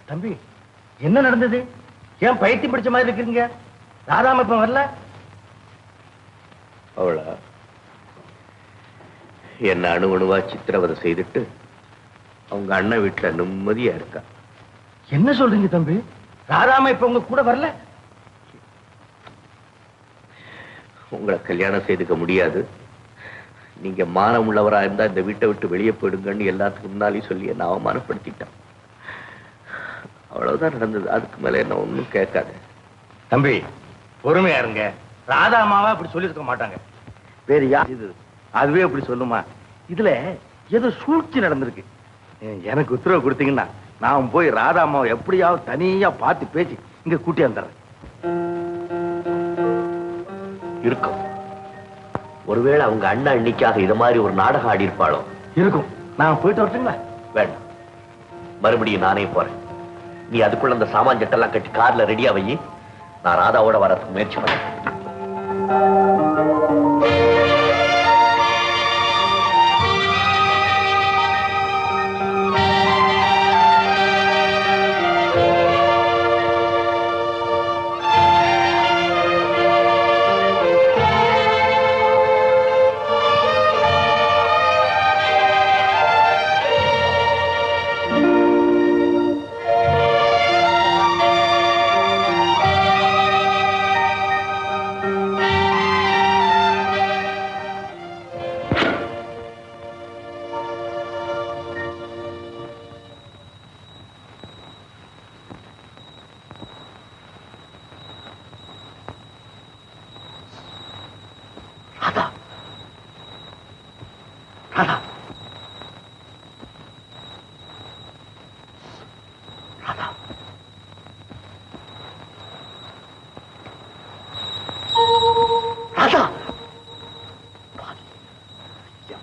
தம்பி, என்ன நடந்தது? ஏன் பைத்தியம் பிடிச்ச மாதிரி இருக்கீங்க? ராதாம இப்ப வரல? அவளா என்ன அணுவணுவா சித்திரவதை செய்துட்டு அவங்க அண்ணன் வீட்டுல நிம்மதியா இருக்கா. என்ன சொல்றீங்க தம்பி? ராதாம இப்ப உங்க கூட வரல? உங்களை கல்யாணம் செய்துக்க முடியாது, நீங்க மானம் உள்ளவரா இருந்தா இந்த வீட்டை விட்டு வெளியே போயிடுங்கன்னு எல்லாத்துக்கும் முன்னாலேயும் சொல்லி என்ன அவமானப்படுத்திட்டான். அவ்வளவுதான் நடந்தது. அதுக்கு மேல என்ன ஒண்ணும் கேட்காது. தம்பி பொறுமையா இருங்க. ராதாமாவா அப்படி சொல்லிருக்க மாட்டாங்க. வேற யார் இது? அதுவே அப்படி சொல்லுமா? இதுல ஏதோ சூழ்ச்சி நடந்திருக்கு. எனக்கு உத்தரவு கொடுத்தீங்கன்னா நான் போய் ராதாமாவை எப்படியாவது தனியா பார்த்து பேசி இங்க கூட்டி வந்துடுறேன். இருக்கும். ஒருவேளை அவங்க அண்ணா இன்னைக்காக இது மாதிரி ஒரு நாடகம் ஆடி இருப்பாளோ? இருக்கும். நான் போயிட்டு வரட்டுங்களா? வேண்டாம், மறுபடியும் நானே போறேன். நீ அதுக்குள்ள அந்த சாமான் ஜட்டெல்லாம் கட்டி கார்ல ரெடியா வை. நான் ராதாவோட வரதுக்கு முயற்சி பண்ணேன்.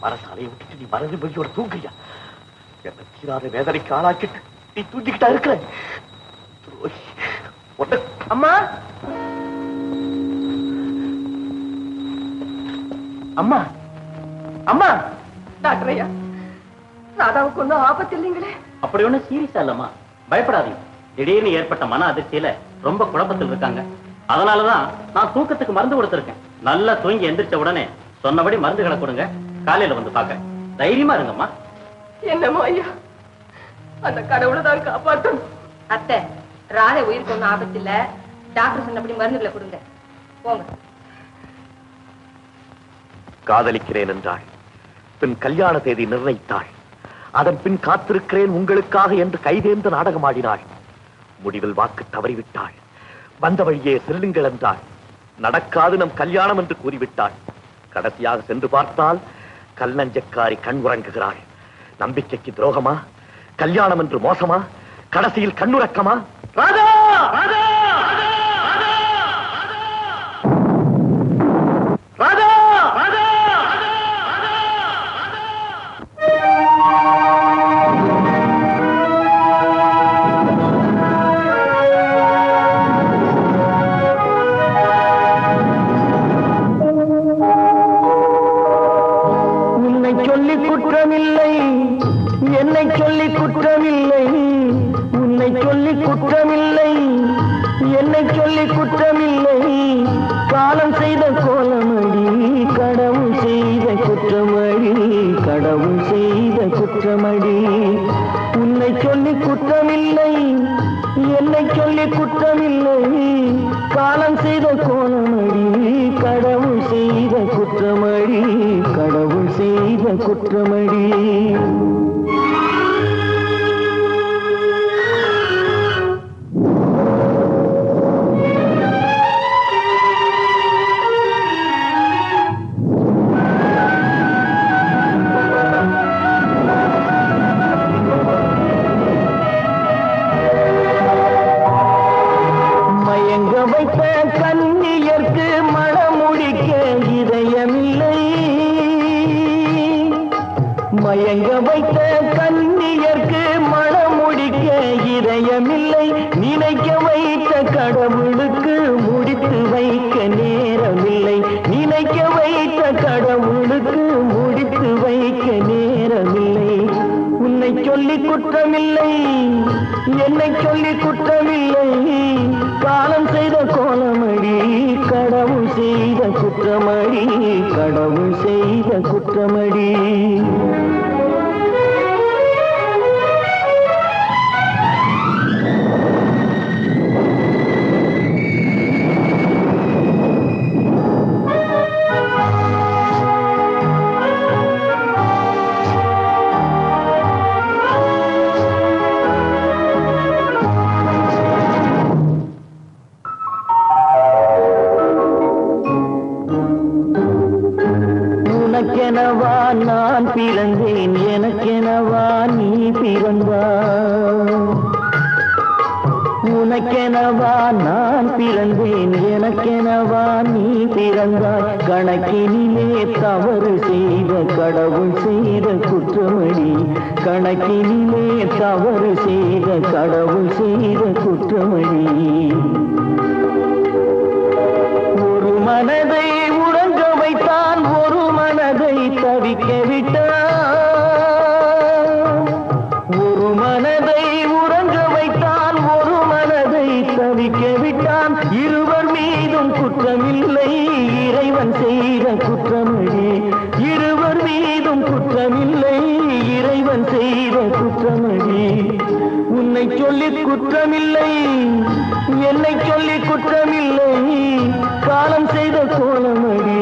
மரசாலையை விட்டுட்டு நீ மறந்து போய் ஒரு தூங்குறியா? என்ன தீராத வேதனைக்கு ஆளாக்கிட்டு நீ தூங்கிக்கிட்டா இருக்கிற. அம்மா, அம்மா, அம்மா. டாக்டர் ஐயா, ராதாவுக்கு ஒன்றும் ஆபத்து இல்லைங்களே? அப்படி ஒன்றும் சீரியஸா இல்லம்மா, பயப்படாதீங்க. திடீர்னு ஏற்பட்ட மன அதிர்ச்சியில ரொம்ப குழப்பத்தில் இருக்காங்க. அதனாலதான் நான் தூக்கத்துக்கு மருந்து கொடுத்திருக்கேன். நல்லா தூங்கி எந்திரிச்ச உடனே சொன்னபடி மருந்துகளை கொடுங்க. காலையில வந்து பாக்க. தைரியமா இருங்கம்மா. என்னமோ ஐயா, அந்த கடவுளை தான் காப்பாற்றும். அத்தை, ராதை உயிருக்கு ஒன்றும் ஆபத்து இல்ல. டாக்டர் சொன்னபடி மருந்துகளை கொடுங்க. போங்க. காதலிக்கிறேன் என்றாள், பின் கல்யாண தேதி நிர்ணயித்தாள். அதன் பின் காத்திருக்கிறேன் உங்களுக்காக என்று கைதேர்ந்து நாடகமாடினாள். முடிவில் வாக்கு தவறிவிட்டாள். வந்த வழியே செல்லுங்கள் என்றாள். நடக்காது நம் கல்யாணம் என்று கூறிவிட்டாள். கடைசியாக சென்று பார்த்தால் கல்லஞ்சக்காரி கண் உறங்குகிறாள். நம்பிக்கைக்கு துரோகமா? கல்யாணம் என்று மோசமா? கடைசியில் கண்ணுறக்கமா? ராதா! ராதா! ராதா! ராதா! சொல்லி குற்றமில்லை, என்னை சொல்லி குற்றமில்லை. உன்னை சொல்லி குற்றமில்லை, என்னை சொல்லி குற்றமில்லை. காலம் செய்த கோலமடி, கடவுள் செய்த குற்றமடி, கடவுள் செய்த குற்றமடி. உன்னை சொல்லி குற்றமில்லை, என்னை சொல்லி குற்றமில்லை. காலம் செய்த கோலமடி, கடவுள் செய்த குற்றமடி, கடவுள் செய்த குற்றமடி. மயங்க வைத்த கன்னியர்க்கு மணமுடிக்க இதயமில்லை. மயங்க வைத்த கன்னியர்க்கு மணமுடிக்க இதயமில்லை. நினைக்க வைத்த கடவுளுக்கு முடித்து வைக்க நேரமில்லை. நினைக்க வைத்த கடவுளுக்கு முடித்து வைக்க நேரமில்லை. உன் உன்னை சொல்லி குற்றமில்லை, என்னை சொல்லி குற்றமில்லை. காலம் செய்த கோலமடி, கடவுள் செய்த குற்றமடி, கடவுள் செய்த குற்றமடி. உனக்கெனவா நான் பிறந்தேன், எனக்கெனவா நீ பிறந்தாய். உனக்கெனவா நான் பிறந்தேன், எனக்கெனவா நீ பிறந்தாய். கணக்கினிலே தவறு செய்த கடவுள் செய்த குற்றமடி, கணக்கினிலே தவறு செய்த கடவுள் செய்த குற்றமடி. ஒரு மனதை உறங்க வைத்தான், ஒரு மனதை தவிக்க விட்டான். ஒரு மனதை உறங்க வைத்தான், ஒரு மனதை தவிக்க விட்டான். இருவர் மீதும் குற்றமில்லை, இறைவன் செய்த குற்றமடி. இருவர் மீதும் குற்றமில்லை, இறைவன் செய்த குற்றமடி. உன்னை சொல்லி குற்றமில்லை, என்னை சொல்லி குற்றமில்லை. காலம் செய்த கோலமடி,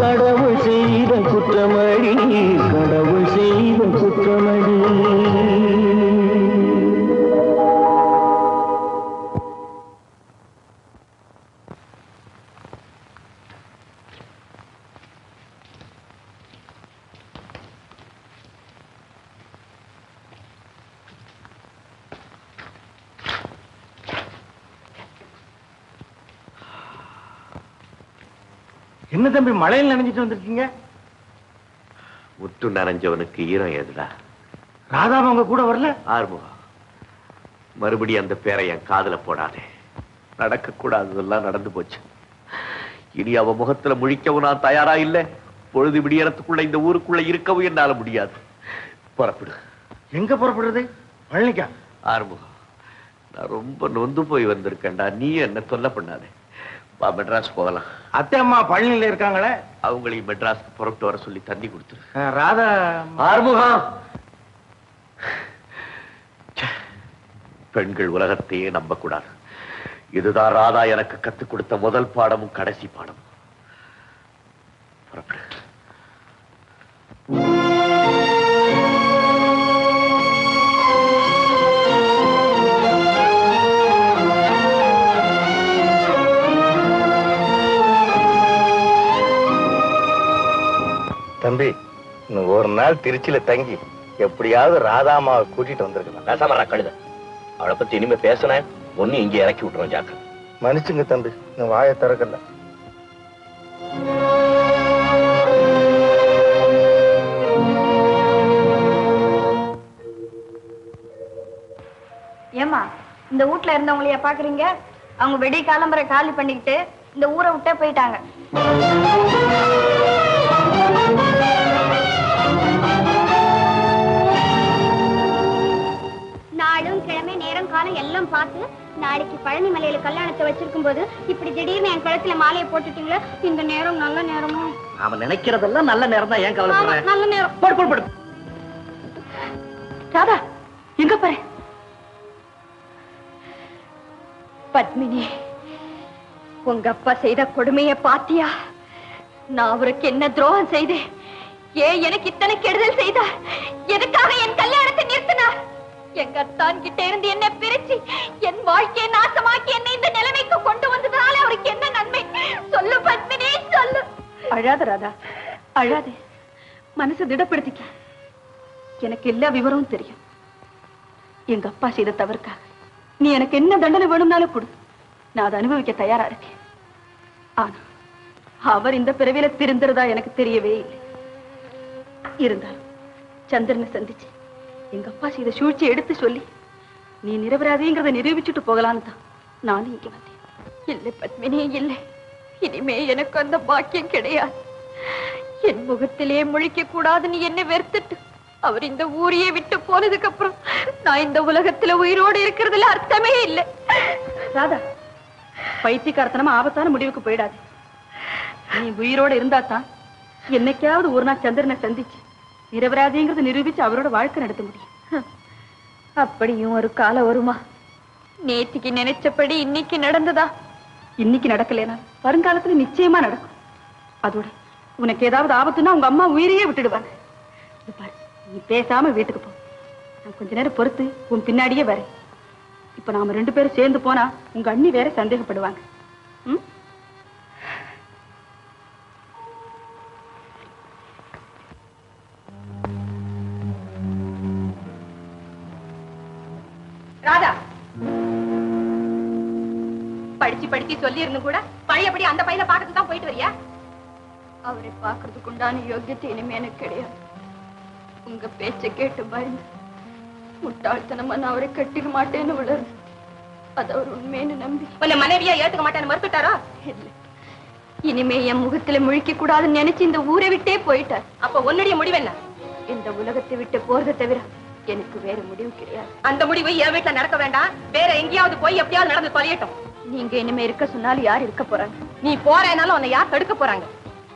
கடவுள் செய்த குற்றமடி, கடவுள் செய்த குற்றமடி. என்ன தம்பி மழையில் நனைஞ்சிட்டு வந்திருக்கீங்க? முத்து நனைஞ்சவனுக்கு ஈரம் ஏதுடா? ராதாமா உங்க கூட வரல? ஆறுமுகம், மறுபடியும் அந்த பேரை என் காதுல போடாதே. நடக்க கூடாததெல்லாம் நடந்து போச்சு. இனி அவ முகத்துல முழிக்கவும் நான் தயாரா இல்ல. பொழுது விடியறதுக்குள்ள இந்த ஊருக்குள்ள இருக்கவும் என்னால முடியாது. புறப்படு. எங்க புறப்படுறது? பழனிக்கா? ஆறுமுகம், நான் ரொம்ப நொந்து போய் வந்திருக்கேன்டா. நீ என்ன தொல்லை பண்ணாதே. வா, மெட்ராஸ் போகலாம். அத்தை அம்மா பழனியில இருக்காங்களே, அவங்களையும் மெட்ராஸ்க்கு புறப்பட்டு வர சொல்லி தந்தி கொடுத்துரு. ராதா? ஆறுமுகம், பெண்கள் உலகத்தையே நம்ப கூடாது. இதுதான் ராதா எனக்கு கத்துக் கொடுத்த முதல் பாடமும் கடைசி பாடமும். புறப்படு. தம்பி, இன்னும் ஒரு நாள் திருச்சியில தங்கி எப்படியாவது ராதாமாவை கூட்டிட்டு வந்திருக்கலாம். பேசாம கழுத. அவளை பத்தி இனிமே பேசின ஒண்ணு இங்க இறக்கி விட்டுருவோம். ஜாக்க மன்னிச்சுங்க தம்பி, நான் வாயை திறக்கல. ஏமா, இந்த வீட்ல இருந்தவங்களையா பாக்குறீங்க? அவங்க வெடி காலம்பரை காலி பண்ணிக்கிட்டு இந்த ஊரை விட்டே போயிட்டாங்க. நாளும் கிழமை நேரம் காலம் எல்லாம் பார்த்து நாளைக்கு பழனி மலையில கல்யாணத்தை வச்சிருக்கும் போது இப்படி திடீர்னு என் கழுத்துல மாலையை போட்டுட்டீங்களே, இந்த நேரம் நல்ல நேரமா? அவன் நினைக்கிறதெல்லாம் நல்ல நேரம் தான். ஏன் கவலைப்படுற? நல்ல நேரம். போடு போடு போடு. ராதா, எங்க பாரு. பத்மினி, உங்க அப்பா செய்த கொடுமையை பாத்தியா? நான் அவருக்கு என்ன துரோகம் செய்தேன்? ஏன் எனக்கு இத்தனை கெடுதல் செய்தார்? எதுக்காக என் கல்யாணத்தை நிறுத்தினார்? எங்க அத்தான் கிட்ட இருந்து என்ன பிரிச்சு என் வாழ்க்கையை நாசமாக்கி என்னை இந்த நிலைமைக்கு கொண்டு வந்ததால அவருக்கு என்ன நன்மை? சொல்லு பத்மினி, சொல்லு. அழாத ராதா, அழாதே. மனசு திடப்படுத்திக்க. எனக்கு எல்லா விவரமும் தெரியும். எங்க அப்பா செய்த தவறுக்காக நீ எனக்கு என்ன தண்டனை வேணும்னாலும் கொடு, நான் அதை அனுபவிக்க தயாரா இருக்கேன். ஆனா அவர் இந்த பிறவியில திருந்துறதா எனக்கு தெரியவே இல்லை. இருந்தாலும் சந்திரனை சந்திச்சு எங்க அப்பா செய்த சூழ்ச்சியை எடுத்து சொல்லி நீ நிரபராதிங்கிறத நிரூபிச்சுட்டு போகலான்னு தான் நானும் இங்க வந்தேன். இல்லை பத்மினி, இல்லை. இனிமே எனக்கு அந்த பாக்கியம் கிடையாது. என் முகத்திலே முழிக்க கூடாதுன்னு என்ன வெறுத்துட்டு அவர் இந்த ஊரையே விட்டு போனதுக்கு அப்புறம் நான் இந்த உலகத்துல உயிரோடு இருக்கிறதுல அர்த்தமே இல்லை. ராதா, பைத்தியக்காரத்தனமா ஆபத்தான முடிவுக்கு போயிடாது. நீ உயிரோட இருந்தா தான் என்னைக்காவது ஒரு நாள் சந்திரனை சந்திச்சு நிரபராதிங்கிறத நிரூபிச்சு அவரோட வாழ்க்கை நடத்த முடியும். அப்படியும் ஒரு காலம் வருமா? நேத்திக்கு நினைச்சபடி இன்னைக்கு நடந்ததா? இன்னைக்கு நடக்கலனா வருங்காலத்துல நிச்சயமா நடக்கும். அதோட உனக்கு ஏதாவது ஆபத்துன்னா உங்க அம்மா உயிரையே விட்டுடுவாங்க. பாரு, நீ பேசாம வீட்டுக்கு போ. நான் கொஞ்ச நேரம் பொறுத்து உன் பின்னாடியே வரேன். இப்ப நாம 2 பேரும் சேர்ந்து போனா உங்க அண்ணி வேற சந்தேகப்படுவாங்க. ராதா, படிச்சு சொல்லி இருந்து கூட பழையபடி அந்த பையனை பார்க்கறதுக்கு தான் போயிட்டு வரியா? அவரை பார்க்கறதுக்கு உண்டான யோகியத்தை இனிமே எனக்கு கிடையாது. உங்க பேச்சை கேட்டு பயந்து முட்டாள்தனமா நான் அவரை கட்டிக்க மாட்டேன்னு விடுறது. அது அவர் உண்மைன்னு நம்பி உன்னை மனைவியா ஏத்துக்க மாட்டேன்னு மறுத்துட்டாரா? இல்லை, இனிமே என் முகத்துல முழிக்க கூடாதுன்னு நினைச்சு இந்த ஊரை விட்டே போயிட்டார். அப்ப உன்னுடைய முடிவு என்ன? இந்த உலகத்தை விட்டு போறதை தவிர எனக்கு வேற முடிவு கிடையாது. அந்த முடிவு என் வீட்டுல நடக்க வேண்டாம். வேற எங்கேயாவது போய் எப்படியாவது நடந்து தொலையட்டும். நீங்க இனிமே இருக்க சொன்னாலும் யார் இருக்க போறாங்க? நீ போறேனாலும் உன்னை யார் தடுக்க போறாங்க?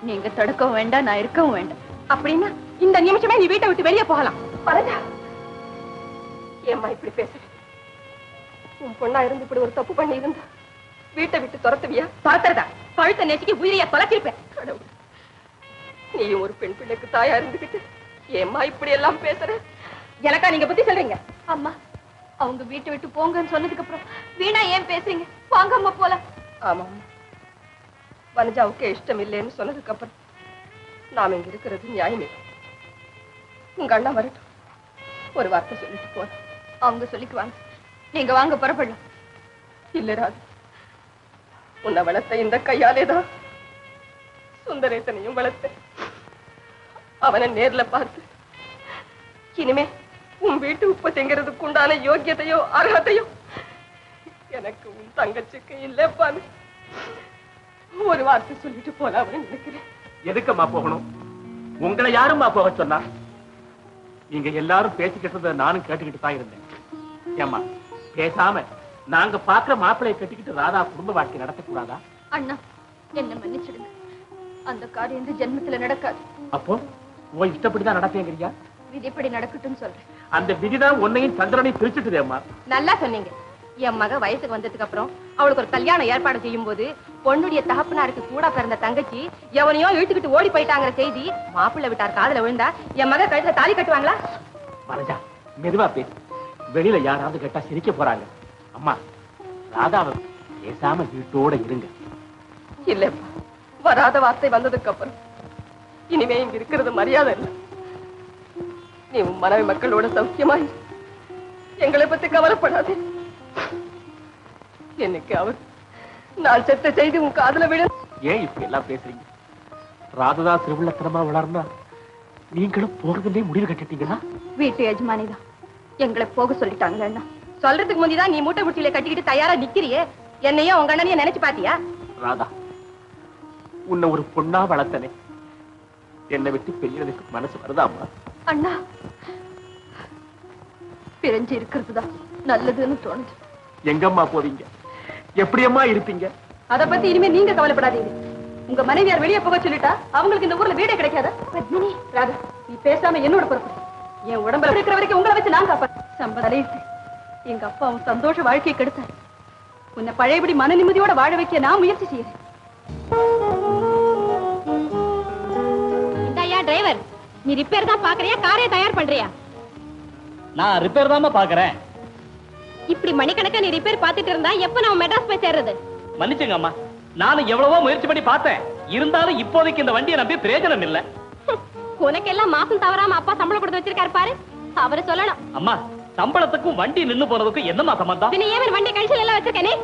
நீங்க தடுக்கவும் வேண்டாம், நான் இருக்கவும் வேண்டாம். அப்படின்னா இந்த நிமிஷமே நீ வீட்டை விட்டு வெளியே போகலாம். பரதா, ஏம்மா இப்படி பேசுற? உன் பொண்ணா இருந்து இப்படி ஒரு தப்பு பண்ணி இருந்தா வீட்டை விட்டு துரத்துவியா? துரத்துறதா? கழுத்தை நெச்சுக்கு உயிரைய தொலைச்சிருப்பேன். கடவுள், நீயும் ஒரு பெண் பிள்ளைக்கு தாயா இருந்துகிட்டு ஏம்மா இப்படி எல்லாம் பேசுற? எனக்கா நீங்க பத்தி சொல்றீங்க? அம்மா, அவங்க வீட்டை விட்டு போங்கன்னு சொன்னதுக்கு அப்புறம் வீணா ஏன் பேசுறீங்க? வாங்க அம்மா போலாம். ஆமா, வனஜாவுக்கு இஷ்டம் இல்லைன்னு சொன்னதுக்கு அப்புறம் நாம இங்க இருக்கிறது நியாயமே. உங்க அண்ணா வரட்டும், ஒரு வார்த்தை சொல்லிட்டு போறோம். அவங்க சொல்லிக்குவாங்க. நீங்க வாங்க, புறப்படலாம். இல்ல ராது, உன்னை வளர்த்த இந்த கையாலேதான் சுந்தரேசனையும் வளர்த்த. அவனை நேர்ல பார்த்து இனிமே உன் வீட்டு உப்பு திங்கிறதுக்கு உண்டான யோக்கியத்தையோ அர்ஹத்தையோ எனக்கு உன் தங்கச்சிக்கு இல்லப்பான்னு ஒரு வார்த்தை சொல்லிட்டு போலாம்னு நினைக்கிறேன். எதுக்கம்மா போகணும்? உங்களை யாரும்மா போக சொன்னா? நீங்க எல்லாரும் பேசிக்கிட்டத நானும் கேட்டுக்கிட்டு தான் இருந்தேன். ஏம்மா, பேசாம நாங்க பாக்குற மாப்பிளையை கட்டிக்கிட்டு ராதா குடும்ப வாழ்க்கை நடத்தக்கூடாதா? அண்ணா, என்ன மன்னிச்சிடுங்க. அந்த காரியம் இந்த ஜென்மத்துல நடக்காது. அப்போ உன் இஷ்டப்படிதான் நடப்பேங்கிறியா? விதிப்படி நடக்கட்டும் சொல்றேன். அந்த விதிதான் உன்னையும் சந்திரனையும் பிரிச்சுட்டுதேம்மா. நல்லா சொன்னீங்க. என் மக வயசுக்கு வந்ததுக்கு அப்புறம் அவளுக்கு ஒரு கல்யாணம் ஏற்பாடு செய்யும் போது பொண்ணுடைய தகப்பனாருக்கு கூட பிறந்த தங்கச்சி எவனையோ இழுத்துக்கிட்டு ஓடி போயிட்டாங்கிற செய்தி மாப்பிள்ளை விட்டார் காதுல விழுந்தா என் மக கழுத்துல தாலி கட்டுவாங்களா? மனஜா, மெதுவா பேசு. வெளியில யாராவது கேட்டா சிரிக்க போறாங்க. அம்மா, ராதாவை பேசாம வீட்டோட இருங்க. இல்லப்பா, வராத வார்த்தை வந்ததுக்கு அப்புறம் இனிமே இங்க இருக்கிறது மரியாதை இல்லை. நீ உன் மனைவி மக்களோட சௌக்கியமாய் எங்களை பத்தி கவலைப்படாதே. எனக்கு அவர் நான் செத்த செய்தி உன் காதுல விழ. ஏன் இப்ப எல்லாம் பேசுறீங்க? ராதா திருவிழத்தனமா வளர்ந்தா நீங்களும் போறதுலயே முடிவு கட்டிட்டீங்களா? வீட்டு எஜமானிதான் எங்களை போக சொல்லிட்டாங்க. அண்ணா, சொல்றதுக்கு முந்திதான் நீ மூட்டை முட்டியில கட்டிக்கிட்டு தயாரா நிக்கிறியே. என்னையும் உங்க அண்ணனையும் நினைச்சு பாத்தியா? ராதா, உன்னை ஒரு பொண்ணா வளர்த்தனே, என்னை விட்டு பெரியதுக்கு மனசு வருதாம்மா? அண்ணா, பிரிஞ்சு இருக்கிறதுதான் நல்லதுன்னு தோணுது. எங்கம்மா போவீங்க? எப்படியம்மா இருப்பீங்க? அத பத்தி இனிமே நீங்க கவலைப்படாதீங்க. உங்க மனைவியார் வெளியே போக சொல்லிட்டா அவங்களுக்கு இந்த ஊர்ல வீடே கிடைக்காத. ராதா, நீ பேசாம என்னோட பொறுப்பு. என் உடம்புல இருக்கிற வரைக்கும் உங்களை வச்சு நான் காப்பேன். சம்பதலையிட்டு எங்க அப்பா அவன் சந்தோஷ வாழ்க்கையை கெடுத்தார். உன்னை பழையபடி மன நிம்மதியோட வாழ வைக்க நான் முயற்சி செய்யறேன். இந்தாயா டிரைவர், நீ ரிப்பேர் தான் பாக்குறியா காரை தயார் பண்றியா? நான் ரிப்பேர் தான் பாக்குறேன். இப்படி மணிக்கணக்கா நீ ரிப்பேர் பாத்துட்டு இருந்தா எப்ப நம்ம மெட்ராஸ் போய் சேர்றது? மன்னிச்சுங்க அம்மா, நானும் எவ்வளவோ முயற்சி பண்ணி பார்த்தேன். இருந்தாலும் இப்போதைக்கு இந்த வண்டியை நம்பி பிரயோஜனம் இல்ல. உனக்கெல்லாம் மாசம் தவறாம அப்பா சம்பளம் கொடுத்து வச்சிருக்காரு பாரு, அவரு சொல்லணும். அம்மா, சம்பளத்துக்கும் வண்டி நின்னு போனதுக்கும் என்னமா சம்பந்தம்? பின்ன ஏன் வண்டி கழிச்சல் எல்லாம் வச்சிருக்கேனே?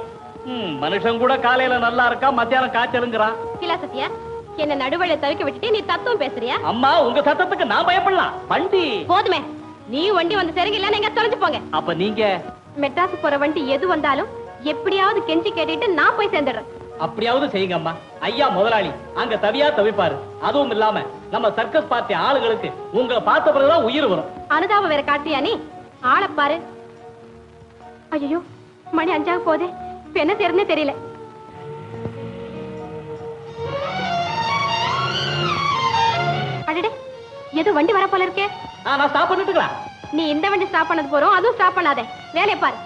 மனுஷன் கூட காலையில நல்லா இருக்கா, மத்தியானம் காய்ச்சலுங்கிறான். இல்ல சத்யா, என்ன நடுவழிய தவிக்க விட்டுட்டு நீ தத்துவம் பேசுறியா? அம்மா, உங்க சத்தத்துக்கு நான் பயப்படலாம். வண்டி போதுமே, நீ வண்டி வந்து சரிங்க, நீங்க தொலைஞ்சு போங்க. அப்ப நீங்க மெட்ராஸ் போற வண்டி எது வந்தாலும் எப்படியாவது கெஞ்சி கேட்டுட்டு நான் போய் சேர்ந்துடுறேன். அப்படியாவது செய்யுங்க அம்மா. ஐயா முதலாளி அங்க தவியா தவிப்பாரு. அதுவும் இல்லாம நம்ம சர்க்கஸ் பார்ட்டி ஆளுகளுக்கு உங்களை பார்த்த பிறகுதான் உயிர் வரும். அனுதாபம் வேற காட்டியா நீ? ஆளை பாரு. ஐயோ மணி 5 போதே, இப்ப என்ன செய்யறதுனே தெரியல. அடடே, ஏதோ வண்டி வர போல இருக்கே. நான் ஸ்டாப் பண்ணிட்டுங்களா? நீ இந்த வண்டி ஸ்டாப் பண்ணது போறோம், அதுவும் ஸ்டாப் பண்ணாதே. வேலையை பாரு.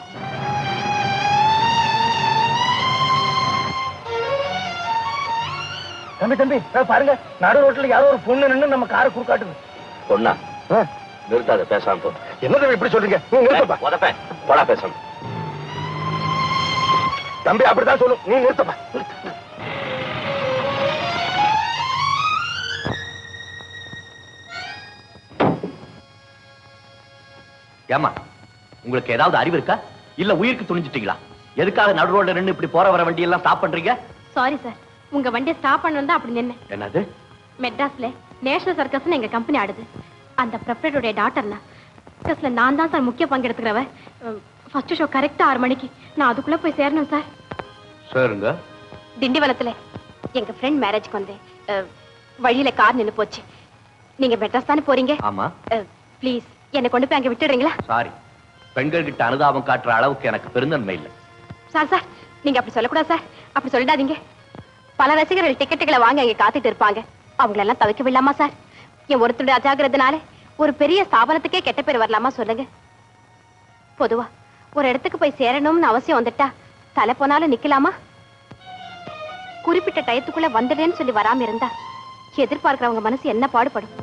தம்பி தம்பி பாருங்க, நடு ரோட்ல யாரோ ஒரு பொண்ணு நின்னு நம்ம காரை குறுக்காட்டுது. பொண்ணா? நிறுத்தாத, பேசாம போ. என்ன தம்பி இப்படி சொல்றீங்க? நீ நிறுத்தப்பா. உதப்பேன், போடா பேசாம. தம்பி அப்படித்தான் சொல்லும், நீ நிறுத்தப்பா. ஏமா, உங்களுக்கு ஏதாவது அறிவு இருக்கா? இல்ல உயிருக்கு துணிஞ்சிட்டீங்களா? எதுக்காக நடு ரோட்ல நின்னு இப்படி போற வர வண்டி எல்லாம் ஸ்டாப் பண்றீங்க? சாரி சார், உங்க வண்டியை ஸ்டாப் பண்ணா அப்படி நின்னு. என்னது? மெட்ராஸ்ல நேஷனல் சர்க்கஸ்னு எங்க கம்பெனி ஆடுது. அந்த ப்ரொப்ரைட்டருடைய டாட்டர்னா சர்க்கஸ்ல நான் தான் சார் முக்கிய பங்கெடுத்துக்கிறவ. ஃபர்ஸ்ட் ஷோ கரெக்டா 6 மணிக்கு நான் அதுக்குள்ள போய் சேரணும் சார். சரிங்க. திண்டிவனத்துல எங்க ஃப்ரெண்ட் மேரேஜ்க்கு வந்து வழியில கார் நின்னு போச்சு. நீங்க மெட்ராஸ் தானே போறீங்க? ஆமா. ப்ளீஸ் என்னை கொண்டு போய் அங்க விட்டுடுறீங்களா? சாரி, பெண்கள் கிட்ட அனுதாபம் காட்டுற அளவுக்கு எனக்கு பெருந்தன்மை இல்லை. சார் சார், நீங்க அப்படி சொல்லக்கூடாது சார். அப்படி சொல்லிடாதீங்க. பல ரசிகர்கள் டிக்கெட்டுகளை வாங்க அங்க காத்துட்டு இருப்பாங்க. அவங்களெல்லாம் தவிக்க விடலாமா சார்? என் ஒருத்தருடைய அஜாகிரதனால ஒரு பெரிய ஸ்தாபனத்துக்கே கெட்ட பேர் வரலாமா சொல்லுங்க. பொதுவா ஒரு இடத்துக்கு போய் சேரணும்னு அவசியம் வந்துட்டா தலை போனாலும் நிக்கலாமா? குறிப்பிட்ட டயத்துக்குள்ள வந்துடுறேன்னு சொல்லி வராம இருந்தா எதிர்பார்க்கிறவங்க மனசு என்ன பாடுபடும்?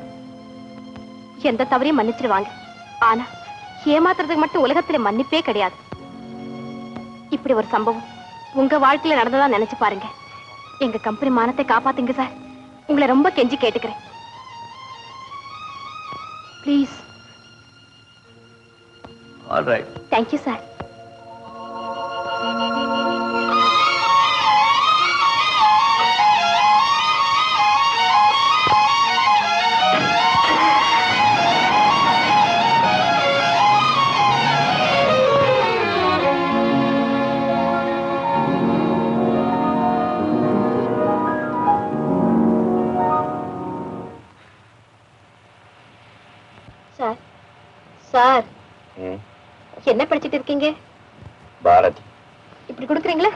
எந்த தவறையும் மன்னிச்சிருவாங்க. ஆனா ஏமாத்துறதுக்கு மட்டும் உலகத்துல மன்னிப்பே கிடையாது. இப்படி ஒரு சம்பவம் உங்க வாழ்க்கையில நடந்ததா நினைச்சு பாருங்க. எங்க கம்பெனி மானத்தை காப்பாத்துங்க சார். உங்களை ரொம்ப கெஞ்சி கேட்டுக்கிறேன். Please. All right. Thank you sir. Sir sir, என்ன படிச்சிட்டு இருக்கீங்க? பாரதி. இப்படி கொடுக்குறீங்களா?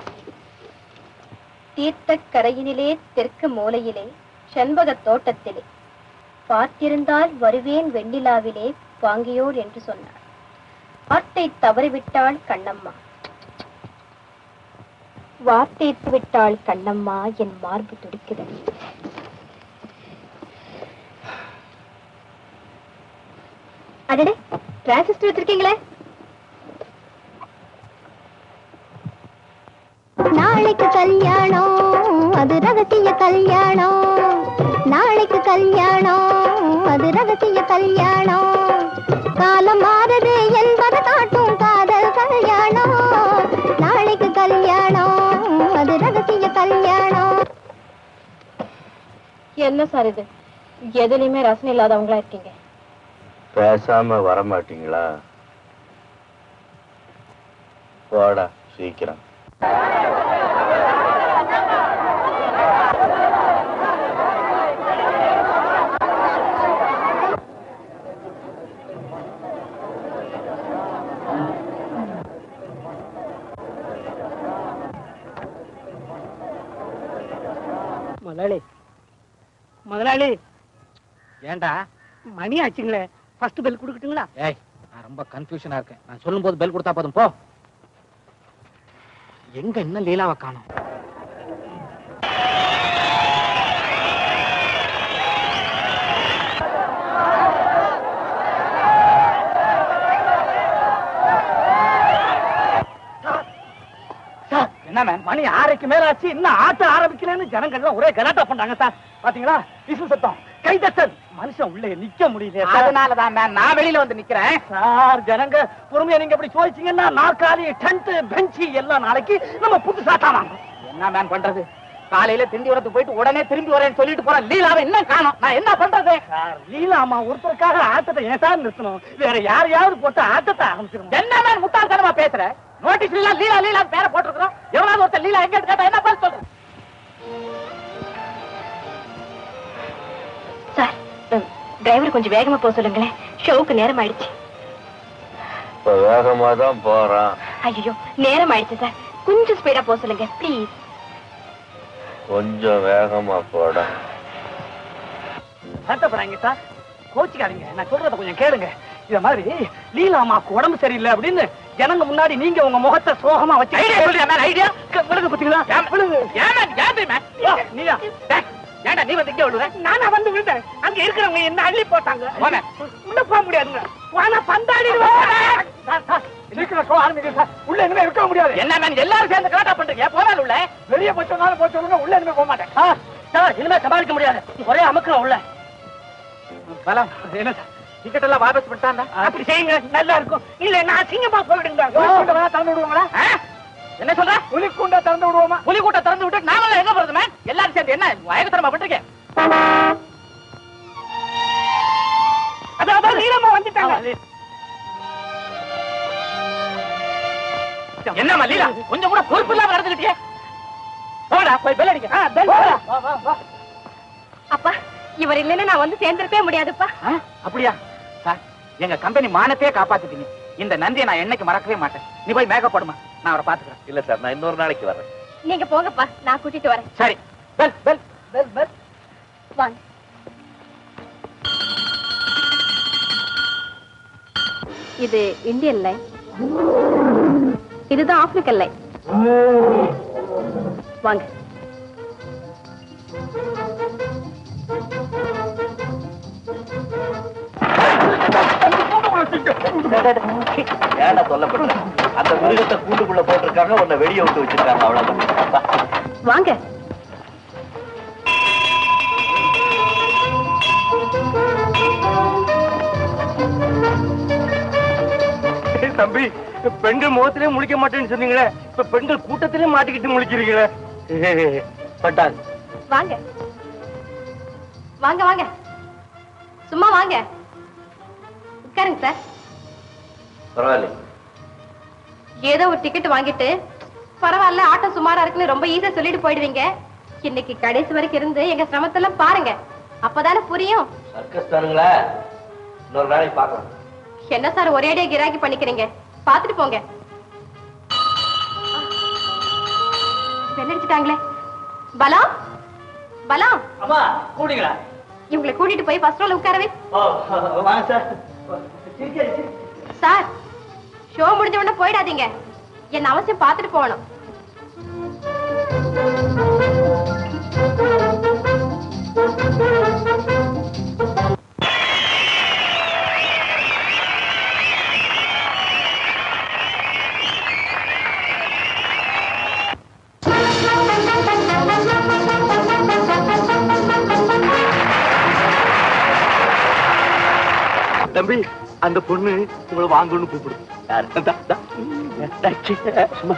தீர்த்த கரையினிலே தெற்கு மூலையிலே செண்பக தோட்டத்திலே பார்த்திருந்தால் வருவேன் வெண்ணிலாவிலே வாங்கியோர் என்று சொன்னார். வார்த்தை தவறிவிட்டாள் கண்ணம்மா, வார்த்தை விட்டாள் கண்ணம்மா, என் மார்பு துடிக்குதல். அடடே, டிரான்சிஸ்டர் வச்சிருக்கீங்களே. நாளைக்கு கல்யாணம், அது ரகசிய கல்யாணம். நாளைக்கு கல்யாணம், அது ரகசிய கல்யாணம். காலம் மாறுது என்பது காட்டும் காதல் கல்யாணம். நாளைக்கு கல்யாணம், அது ரகசிய கல்யாணம். என்ன சார் இது? எதுலையுமே ரசனை இல்லாதவங்களா இருக்கீங்க. பேசாம வரமாட்டீங்களா? போடா சீக்கிரம். முதலாளி, முதலாளி, ஏண்டா மணி ஆச்சுங்களே, ஃபர்ஸ்ட் பெல் கொடுக்கட்டுங்களா? ஏய், நான் ரொம்ப கன்ஃபியூஷனா இருக்கேன். நான் சொல்லும் போது பெல் கொடுத்தா போதும். போ. எங்க இன்னும் லீலாவை காணோம்? என்ன மேம், மணி 6க்கு மேல ஆச்சு, இன்னும் ஆட்ட ஆரம்பிக்கலன்னு ஜனங்கள்லாம் ஒரே கலாட்டா பண்றாங்க சார். பாத்தீங்களா விசில் சத்தம், கைதட்டல், மனுஷன் உள்ள நிக்க முடியல. அதனாலதான் மேம் நான் வெளியில வந்து நிக்கிறேன் சார். ஜனங்க பொறுமையா நீங்க இப்படி சோதிச்சீங்கன்னா நாற்காலி, டென்ட், பெஞ்சு எல்லாம் நாளைக்கு நம்ம புதுசாட்டாலாம். என்ன மேம் பண்றது? காலையில திண்டிவனத்துக்கு போயிட்டு உடனே திரும்பி வரேன்னு சொல்லிட்டு போறேன். லீலாவை என்ன காணோம், நான் என்ன பண்றது? சார், லீலாமா ஒருத்தருக்காக ஆட்டத்தை ஏன் சார் நிறுத்தணும்? வேற யாரையாவது போட்டு ஆட்டத்தை ஆரம்பிச்சிருக்கோம். என்ன மேம் முட்டாள்தனமா பேசுற? நோட்டீஸ் லீலா லீலா லீலா பேரை போட்டிருக்கிறோம். எவ்வளவு ஒருத்தர் லீலா எங்க கேட்டா என்ன பதில் சொல்ற? சார், டிரைவர் கொஞ்சம் வேகமா போக சொல்லுங்களேன். ஷோவுக்கு நேரம் ஆயிடுச்சு. வேகமா தான் போறான். ஐயோ, நேரம் ஆயிடுச்சு சார். கொஞ்சம் ஸ்பீடா போக சொல்லுங்க ப்ளீஸ். கொஞ்சம் வேகமா போட. சட்டப்படுறாங்க சார், கோச்சிக்காதீங்க. நான் சொல்றத கொஞ்சம் கேளுங்க. இத மாதிரி லீலாமாக்கு உடம்பு சரியில்லை அப்படின்னு ஜனங்க முன்னாடி நீங்க உங்க முகத்தை சோகமா வச்சு ஐடியா விழுது குத்திங்களா? நீயா ஏண்டா நீ வந்து இங்க விழுற? நானா வந்து விழுந்தேன். அங்க இருக்கிறவங்க என்ன அள்ளி போட்டாங்க. உள்ள போக முடியாதுங்க. வானா பந்தாடிடுவேன். சீக்கிரம் ஷோ ஆரம்பிங்க சார். உள்ள இனிமே இருக்க முடியாது. என்ன மேன் எல்லாரும் சேர்ந்து கலாட்டா பண்றீங்க? போனால உள்ள வெளியே போச்சோனாலும் போச்சோன்னு உள்ள இனிமே போக மாட்டேன். சார் இனிமே சமாளிக்க முடியாது. ஒரே அமுக்குறோம் உள்ள. பலம் என்ன சார், டிக்கெட் எல்லாம் வாபஸ் பண்ணிட்டாங்க. அப்படி செய்யுங்க, நல்லா இருக்கும். இல்ல நான் அசிங்கமா போயிடுங்க. திறந்து விடுவாங்களா? என்ன சொல்ற? புலிக்கூண்டா திறந்து விடுவோமா? புலிக்கூட்டை திறந்து விட்டு நாம எங்க போறது மேன்? எல்லாரும் சேர்ந்து என்ன வயகத்தனமா பண்றீங்க? அதான் நீளமா வந்துட்டாங்க. என்ன மல்லீலா, கொஞ்சம் கூட பொறுப்பு இல்லாம நடந்துக்கிட்டே. போடா போய் பெல் அடிக்க. பெல் போடா. வா வா வா. அப்பா, இவர் இல்லைன்னா நான் வந்து சேர்ந்திருக்கவே முடியாதுப்பா. அப்படியா சார்? எங்க கம்பெனி மானத்தையே காப்பாத்திட்டீங்க. இந்த நன்றியை நான் என்னைக்கு மறக்கவே மாட்டேன். நீ போய் மேக்கப் போடுமா, நான் அவரை பாத்துக்கிறேன். இல்ல சார், நான் இன்னொரு நாளைக்கு வரேன். நீங்க போங்கப்பா, நான் கூட்டிட்டு வரேன். சரி. Bell bell bell bell. வாங்க. இது இந்தியன் லைன், இதுதான் ஆப்பிரிக்கன் லைன். வாங்க. ஏன்டா சொல்லப்படுற? அந்த மிருகத்தை கூண்டுக்குள்ள போட்டிருக்காங்க, உன்னை வெளியே விட்டு வச்சிருக்காங்க, அவ்வளவுதான். வாங்க. தம்பி, பெண்கள் முகத்திலே முழிக்க மாட்டேன்னு சொன்னீங்களே, இப்ப பெண்கள் கூட்டத்திலே மாட்டிக்கிட்டு முழிக்கிறீங்களே. பட்டாங்க. வாங்க வாங்க வாங்க, சும்மா வாங்க, உட்காருங்க சார். பரவாயில்ல. ஏதோ ஒரு டிக்கெட் வாங்கிட்டு பரவாயில்ல ஆட்டோ சுமாரா இருக்குன்னு ரொம்ப ஈஸியா சொல்லிட்டு போயிடுவீங்க. இன்னைக்கு கடைசி வரைக்கும் இருந்து எங்க சிரமத்தெல்லாம் பாருங்க, அப்பதானே புரியும். சர்க்கஸ் தானுங்களா? இன்னொரு நாளைக்கு பார்க்கலாம். என்ன சார் ஒரேடியா கிராக்கி பண்ணிக்கிறீங்க? பாத்துட்டு போங்க. வெள்ளடிச்சிட்டாங்களே. பலம் பலம், அம்மா கூடிங்களா? இவங்களை கூட்டிட்டு போய் ஃபர்ஸ்ட் ரோல உட்காரவே. வாங்க சார். சார், ஷோ முடிஞ்ச உடனே போயிடாதீங்க, என்ன அவசியம் பாத்துட்டு போகணும். தம்பி, அந்த பொண்ணு உங்களை வாங்கன்னு கூப்பிடுது. சும்மா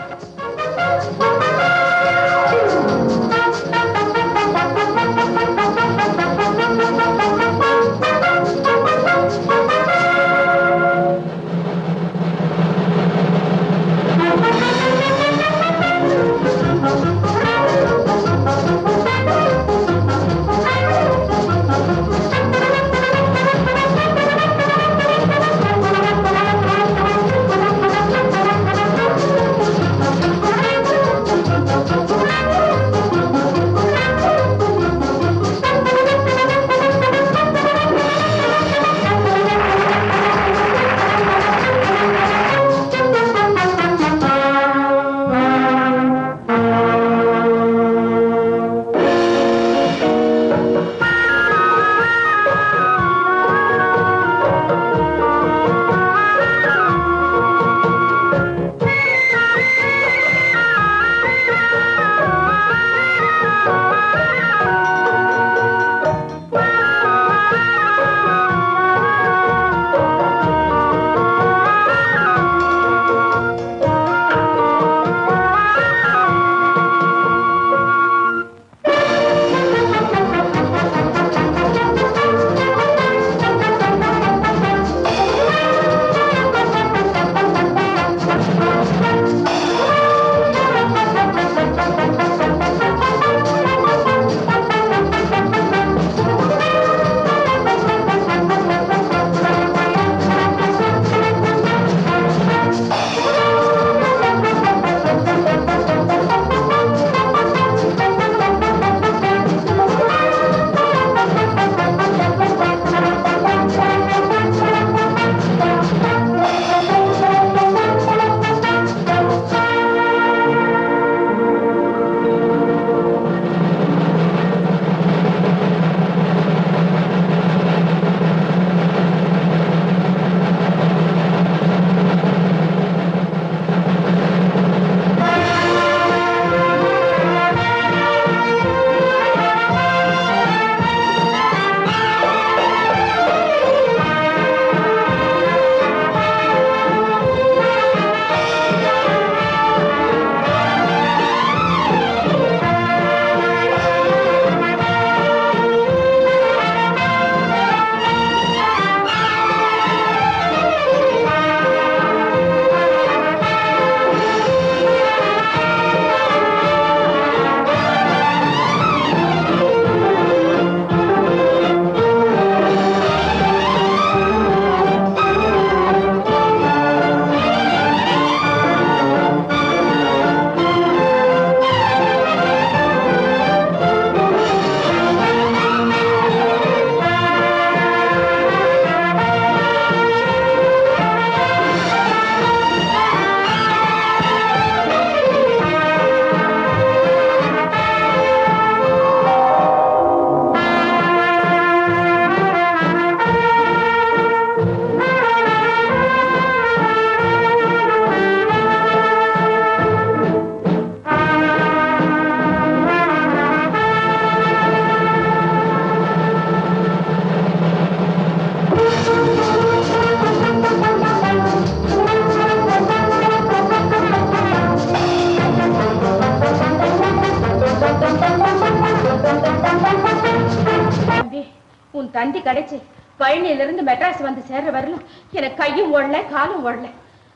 தந்தி கிடைச்சு பழனியில இருந்து மெட்ராஸ் வந்து சேர்ற வரலும் எனக்கு கையும் ஓடல காலும் ஓடல.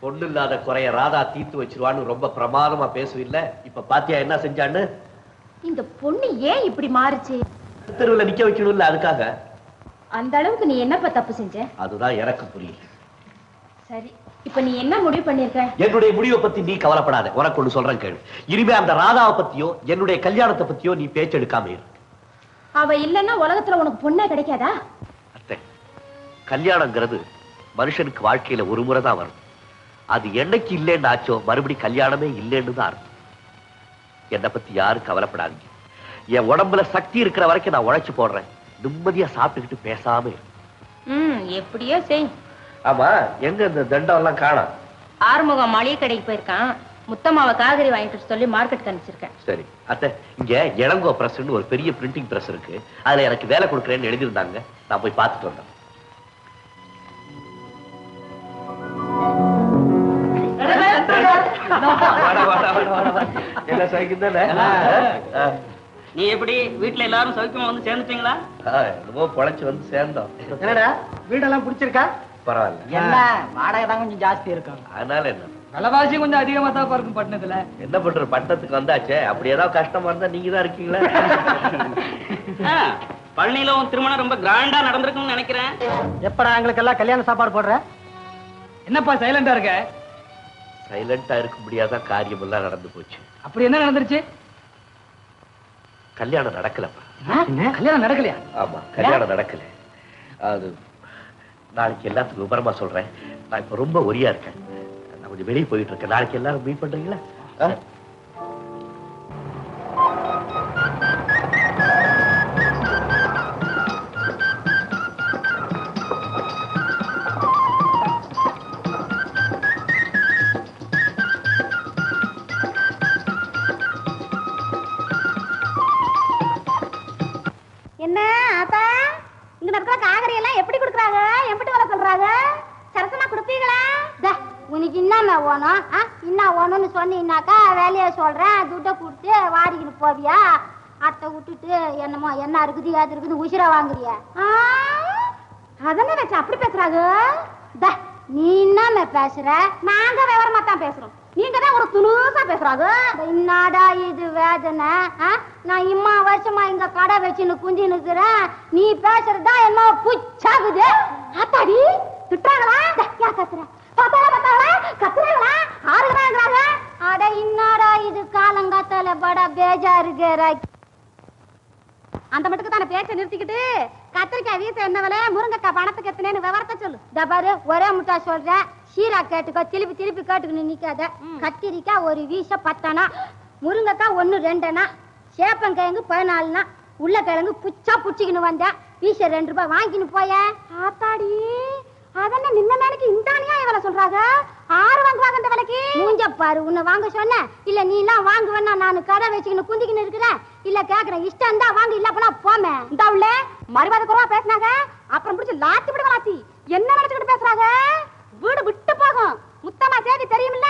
பொண்ணு இல்லாத குறைய ராதா தீர்த்து வச்சிருவான்னு ரொம்ப பிரமாதமா பேசுவில்ல. இப்ப பாத்தியா என்ன செஞ்சான்னு? இந்த பொண்ணு ஏன் இப்படி மாறுச்சு? தெருவுல நிக்க வைக்கணும்ல, அதுக்காக. அந்த அளவுக்கு நீ என்னப்பா தப்பு செஞ்ச? அதுதான் எனக்கு புரியல. சரி, இப்ப நீ என்ன முடிவு பண்ணிருக்க? என்னுடைய முடிவை பத்தி நீ கவலைப்படாத. உனக்கு ஒண்ணு சொல்றேன் கேளு. இனிமே அந்த ராதாவை பத்தியோ என்னுடைய கல்யாணத்தை பத்தியோ நீ பேச்செடுக்காம இரு. அவ இல்லன்னா உலகத்துல உனக்கு பொண்ணே கிடைக்காதா? அத்தை, கல்யாணங்கிறது மனுஷனுக்கு வாழ்க்கையில ஒரு முறை தான் வரும். அது என்னைக்கு இல்லைன்னு ஆச்சோ மறுபடி கல்யாணமே இல்லைன்னு தான் அர்த்தம். என்னை பத்தி யாரும் கவலைப்படாதீங்க. என் உடம்புல சக்தி இருக்கிற வரைக்கும் நான் உழைச்சு போடுறேன். நிம்மதியா சாப்பிட்டுக்கிட்டு பேசாம இரு. எப்படியோ செய். ஆமா, எங்க இந்த தண்டம் எல்லாம் காணோம்? ஆறுமுகம் மளிகை கடைக்கு போயிருக்கான். முத்தம்மாவை காய்கறி வாங்கிட்டு சொல்லி மார்க்கெட் அனுப்பிச்சிருக்கேன். சரி அத்தை, இங்க இளங்கோ பிரஸ்ன்னு ஒரு பெரிய பிரிண்டிங் பிரஸ் இருக்கு. அதுல எனக்கு வேலை கொடுக்குறேன்னு எழுதியிருந்தாங்க. நான் போய் பார்த்துட்டு வந்தேன். என்ன சைக்கிள்? நீ எப்படி வீட்டுல எல்லாரும் சௌக்கியமா வந்து சேர்ந்துட்டீங்களா? என்னமோ பொழைச்சு வந்து சேர்ந்தோம். என்னடா வீடெல்லாம் பிடிச்சிருக்கா? பரவாயில்ல. என்ன வாடகை தான் கொஞ்சம் ஜாஸ்தி இருக்கும். அதனால என்ன, விலைவாசி கொஞ்சம் அதிகமா தான் இருக்கும் பட்டணத்துல. என்ன பண்ற, பட்டணத்துக்கு வந்தாச்சே. அப்படி ஏதாவது கஷ்டமா இருந்தா நீங்க தான் இருக்கீங்களா? பழனியில உன் திருமணம் ரொம்ப கிராண்டா நடந்திருக்கும்னு நினைக்கிறேன். எப்படா எங்களுக்கு எல்லாம் கல்யாண சாப்பாடு போடுற? என்னப்பா சைலண்டா இருக்க? சைலண்டா இருக்க முடியாத காரியம் எல்லாம் நடந்து போச்சு. அப்படி என்ன நடந்துருச்சு? கல்யாணம் நடக்கலப்பா. கல்யாணம் நடக்கலையா? ஆமா, கல்யாணம் நடக்கல. அது நாளைக்கு எல்லாத்துக்கும் விவரமா சொல்றேன். நான் இப்ப ரொம்ப ஒரியா இருக்கேன். நான் கொஞ்சம் வெளியே போயிட்டு இருக்கேன். நாளைக்கு எல்லாரும் மீட் பண்றீங்களா? என்ன ஆத்தா, இங்க நடக்கிற காய்கறி எல்லாம் எப்படி கொடுக்குறாங்க? எப்படி வர சொல்றாங்க? சரசமா கொடுப்பீங்களா? உனக்கு என்ன வேணும்? என்ன வேணும்னு சொன்னீங்கன்னாக்கா வேலையை சொல்றேன். துட்டை கொடுத்து வாடிக்கின்னு போவியா? அத்தை விட்டுட்டு என்னமோ என்ன இருக்குது அது இருக்குது உசிரா வாங்குறியா? அதென்ன வச்சு அப்படி பேசுறாங்க? நீ என்ன பேசுற? நாங்க விவரமா தான் பேசுறோம். நீங்க தான் ஒரு துணுசா பேசுறாங்க. என்னடா இது வேதனை? நான் இம்மா வருஷமா இங்க கடை வச்சுன்னு குஞ்சி நிக்கிறேன். நீ பேசுறதா என்ன புச்சாகுது? ஆத்தாடி திட்டாங்களா? யா கத்துற கத்துறாங்களா? ஆறுகிறாங்க. அட என்னடா இது காலங்காத்தால பட பேஜா இருக்கிற. அந்த மட்டுக்கு தானே பேச்ச நிறுத்திக்கிட்டு கத்திரிக்காய் வீச என்ன விலை, முருங்கக்காய் பணத்துக்கு எத்தனைன்னு விவரத்தை சொல்லு. பாரு, ஒரே முட்டா சொல்றேன். சீரா கேட்டுக்கோ, திருப்பி திருப்பி கேட்டுக்கணும் நிக்காத. கத்திரிக்காய் ஒரு வீச 10 முருங்கக்காய் 1 2 சேப்பங்கிழங்கு 14 உருளைக்கிழங்கு புச்சா புடிச்சிக்கின்னு வந்தேன். வீச 2 ரூபாய் வாங்கின்னு போய. ஆத்தாடி, அதென்ன நின்ன மேலைக்கு இந்தானியா இவளை சொல்றாங்க? 6 வாங்குவாங்க இந்த விலைக்கு. மூஞ்ச பாரு, உன்னை வாங்க சொன்ன இல்ல? நீ எல்லாம் வாங்குவேன்னா நான் கடை வச்சுக்கின்னு குந்திக்கின்னு இருக்கிறேன். இல்ல கேக்குறேன், இஷ்டம் தான் வாங்க, இல்ல போனா போமே. இந்த உள்ள மறுவாத குறவா பேசினாங்க. அப்புறம் பிடிச்சு லாத்தி விடுவா. லாத்தி என்ன நினைச்சுக்கிட்டு பேசுறாங்க? வீடு விட்டு போகும். முத்தம்மா சேதி தெரியுமில்ல?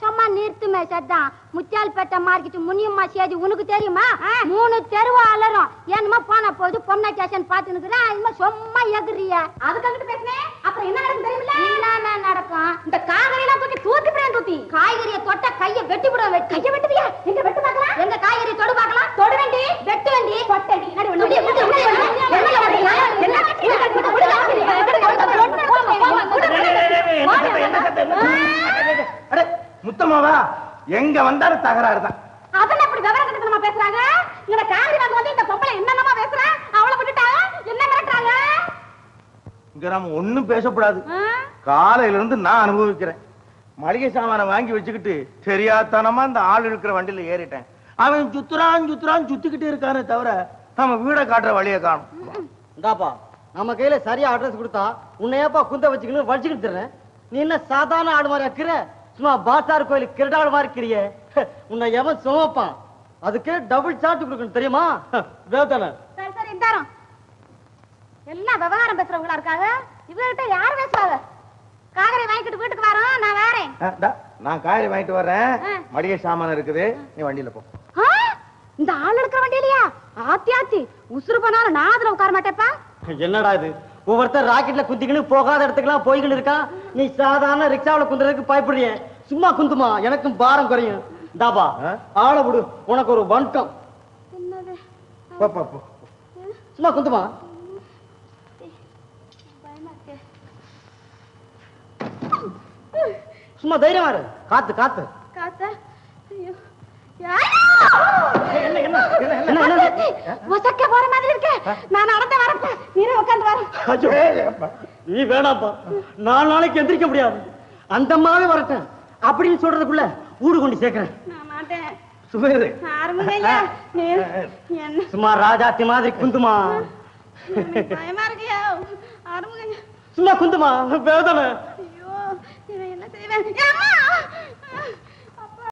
சும்மா நிறுத்துமே சத்தான். முத்தியால்பேட்டை மார்க்கெட் முனியம்மா சேதி உனக்கு தெரியுமா? 3 தெருவா அலரும். ஏன்மா போன போது பொம்னா ஸ்டேஷன் பாத்து நிக்கிறேன். இன்னும் சும்மா எகுறிய. அதுக்கு பேசுனேன். அப்புறம் என்ன நடக்கும் தெரியுமில்ல? என்ன நடக்கும்? இந்த காய்கறி எல்லாம் தூக்கி தூக்கி போறேன். தூக்கி காய்கறியை தொட்ட கையை வெட்டி விடுவேன். கையை வெட்டுவியா? எங்க வெட்டு பார்க்கலாம்? எங்க காய்கறி தொடு பார்க்கலாம். தொடு வேண்டி, வெட்டு வேண்டி, கொட்டடி. முத்தமாவா எங்க வந்தாலும் தகராறு தான். அதெல்லாம் அப்படி விவரம் கட்டமா பேசுறாங்க. இங்க காய்கறி வாங்க வந்து இந்த பொம்பளை என்னமா பேசுறா? அவளை விட்டுட்டாங்க. என்ன மிரட்டுறாங்க? இங்க நாம ஒண்ணும் பேசக்கூடாது. காலையில இருந்து நான் அனுபவிக்கிறேன். மளிகை சாமானை வாங்கி வச்சுக்கிட்டு தெரியாதனமா இந்த ஆள் இருக்கிற வண்டியில ஏறிட்டேன். அவன் சுத்துறான் சுத்துறான் சுத்திக்கிட்டே இருக்கானே தவிர நம்ம வீட காட்டுற வழியை காணும். இந்தாப்பா, நம்ம கையில சரியா அட்ரஸ் கொடுத்தா உன்னையப்பா குந்த வச்சுக்கணும் வலிச்சுக்கிட்டு தர்றேன். நீ என்ன சாதாரண ஆடு மாதிரி இருக்கிற? சும்மா பாசார் கோயிலுக்கு கிரடாடு மாதிரி இருக்கிறிய. உன்னை எவன் சுமப்பான்? அதுக்கே டபுள் சார்ஜ் கொடுக்கணும் தெரியுமா? வேதனை. சரி சரி இந்தாரம். எல்லாம் விவகாரம் பேசுறவங்களா இருக்காங்க. இவர்கிட்ட யார் பேசுவாங்க? காய்கறி வாங்கிட்டு வீட்டுக்கு வரோம். நான் வரேன். நான் காய்கறி வாங்கிட்டு வர்றேன். மளிகை சாமான் இருக்குது, நீ வண்டியில போ. இந்த ஆள் இருக்கிற வண்டியிலயா? ஆத்தி ஆத்தி உசுறு போனாலும் நான் அதுல உட்கார மாட்டேப்பா. என்னடா இது ஒவ்வொருத்தர் ராக்கெட்ல குந்திக்கின்னு போகாத இடத்துக்குலாம் போய்கிட்டு இருக்கான். நீ சாதாரண ரிக்ஷாவில குந்துறதுக்கு பயப்படுறிய. சும்மா குந்துமா, எனக்கும் பாரம் குறையும். தாபா ஆள விடு, உனக்கு ஒரு வணக்கம். சும்மா குந்துமா. சும்மா தைரியமா இரு. காத்து காத்து போற மாதிரி இருக்கு. நான் நடந்து வரப்ப நீ உட்காந்து வர. நீ வேணாப்பா, 4 நாளைக்கு எந்திரிக்க முடியாது. அந்த மாதிரி வரட்டும் அப்படின்னு சொல்றதுக்குள்ள ஊடு கொண்டு சேர்க்கிறேன். சும்மா ராஜாத்தி மாதிரி குந்துமா. சும்மா குந்துமா, வேதனை. என்ன செய்வேன்?